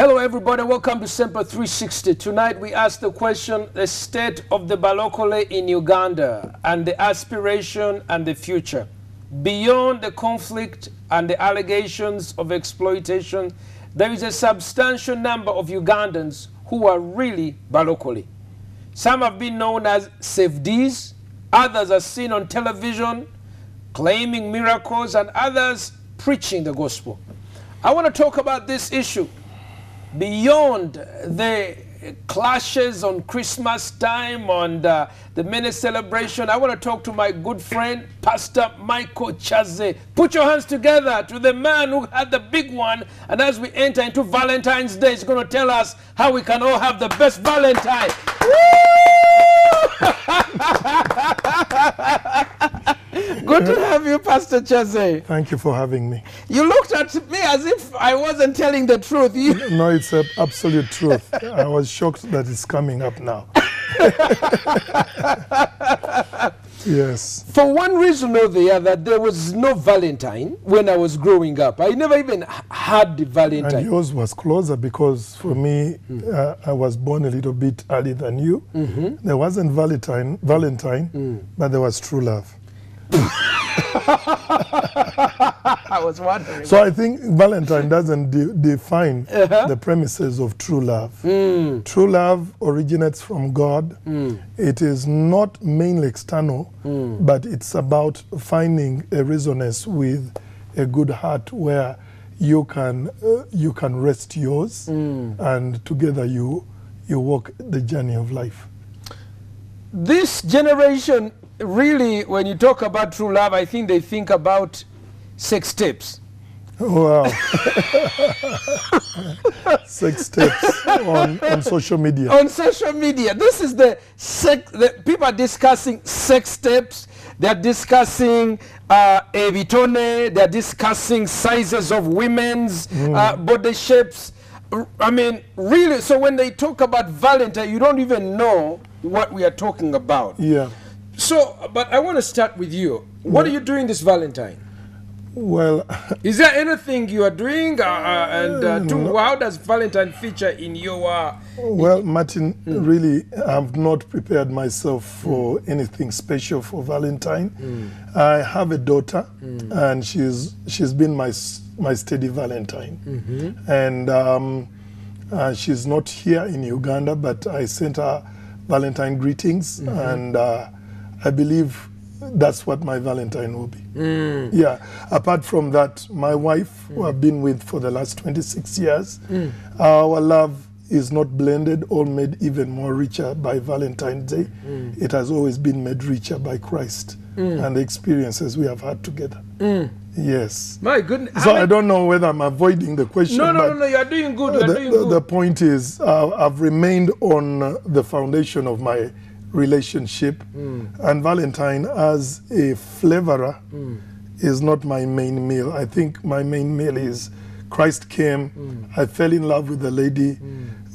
Hello everybody, welcome to Sempa 360. Tonight we ask the question, the state of the Balokole in Uganda and the aspiration and the future. Beyond the conflict and the allegations of exploitation, there is a substantial number of Ugandans who are really Balokole. Some have been known as safeties, others are seen on television claiming miracles, and others preaching the gospel. I want to talk about this issue. Beyond the clashes on Christmas time and the many celebration, I want to talk to my good friend, Pastor KYAZZE. Put your hands together to the man who had the big one. And as we enter into Valentine's Day, he's going to tell us how we can all have the best Valentine. Good to have you, Pastor KYAZZE. Thank you for having me. You looked at me as if I wasn't telling the truth. No, it's an absolute truth. I was shocked that it's coming up now. Yes. For one reason or the other, there was no Valentine when I was growing up. I never even had the Valentine. And yours was closer because for me, I was born a little bit earlier than you. There wasn't Valentine, but there was true love. I was wondering. So I think Valentine doesn't define the premises of true love. True love originates from God. It is not mainly external, but it's about finding a resonance with a good heart where you can rest yours, and together you walk the journey of life. This generation, really, when you talk about true love, I think they think about sex tapes. Wow. Sex tapes on social media. On social media. This is the people are discussing sex tapes. They're discussing ebitone. They're discussing sizes of women's body shapes. I mean, really, so when they talk about Valentine, you don't even know what we are talking about. Yeah. So, but I want to start with you. What are you doing this Valentine? Well, is there anything you are doing, how does Valentine feature in your? Well, Martin, really, I've not prepared myself for anything special for Valentine. I have a daughter, and she's been my steady Valentine, and she's not here in Uganda, but I sent her Valentine greetings, and I believe that's what my Valentine will be. Yeah. Apart from that, my wife, who I've been with for the last 26 years, our love is not blended or made even more richer by Valentine's Day. It has always been made richer by Christ and the experiences we have had together. Yes. My goodness. So I don't know whether I'm avoiding the question. No, you're doing good. You're doing good. The point is, I've remained on the foundation of my relationship, and Valentine as a flavorer is not my main meal. I think my main meal is Christ came, I fell in love with a lady,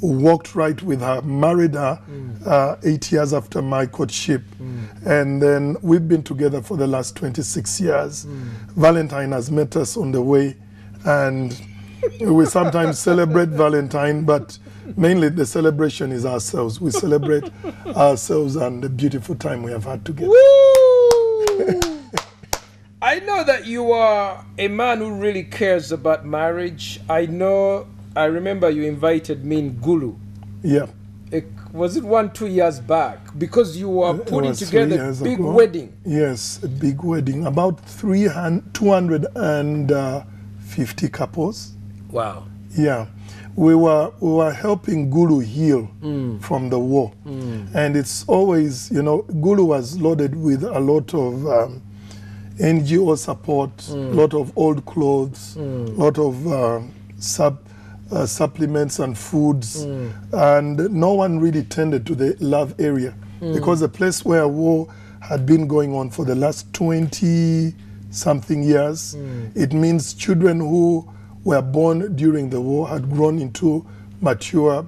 walked right with her, married her 8 years after my courtship, and then we've been together for the last 26 years. Valentine has met us on the way, and we sometimes celebrate Valentine, but mainly the celebration is ourselves. We celebrate ourselves and the beautiful time we have had together. Woo! I know that you are a man who really cares about marriage. I remember you invited me in Gulu. Yeah. Was it 1-2 years back? Because you were putting together a big wedding. Yes, a big wedding. About 250 couples. Wow. Yeah. We were helping Gulu heal from the war. And it's always, Gulu was loaded with a lot of NGO support, a lot of old clothes, a lot of supplements and foods. And no one really tended to the love area because the place where war had been going on for the last 20-something years, it means children who were born during the war had grown into mature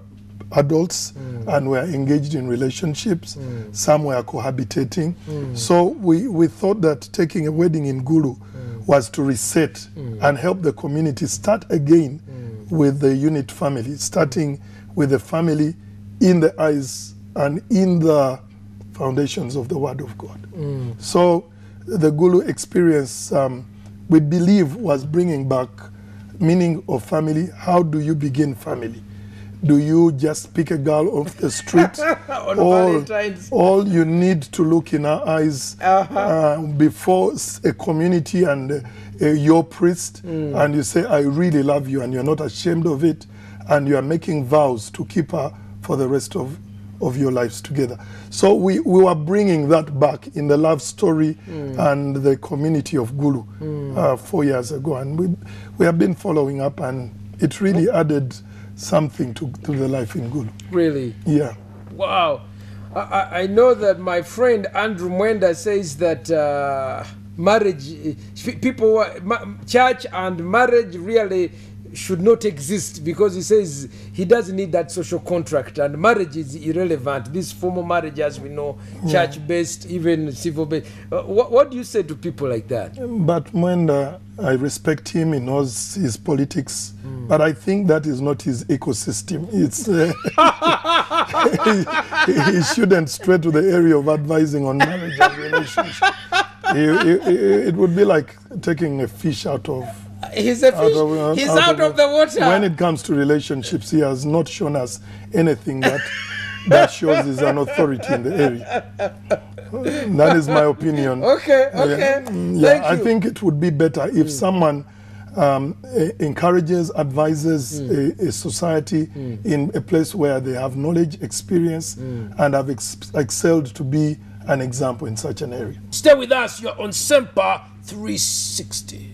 adults and were engaged in relationships. Some were cohabitating. So we thought that taking a wedding in Gulu was to reset and help the community start again with the unit family, starting with the family in the eyes and in the foundations of the Word of God. So the Gulu experience, we believe, was bringing back meaning of family. How do you begin family? Do you just pick a girl off the street? All you need to look in her eyes before a community and your priest, and you say, I really love you, and you're not ashamed of it, and you are making vows to keep her for the rest of your lives together. So we were bringing that back in the love story and the community of Gulu 4 years ago, and we have been following up, and it really added something to the life in Gulu. Really? Yeah. Wow. I know that my friend Andrew Mwenda says that marriage, church and marriage really should not exist, because he says he doesn't need that social contract, and marriage is irrelevant. This formal marriage, as we know, church-based, even civil-based. What do you say to people like that? But Mwenda, I respect him, he knows his politics, but I think that is not his ecosystem. It's he shouldn't stray to the area of advising on marriage and relationship. It would be like taking a fish out of... He's a fish. He's out of the water. When it comes to relationships, he has not shown us anything that shows he's an authority in the area. That is my opinion. Okay. Yeah, I think it would be better if someone encourages, advises a society in a place where they have knowledge, experience, and have excelled to be an example in such an area. Stay with us. You're on Sempa 360.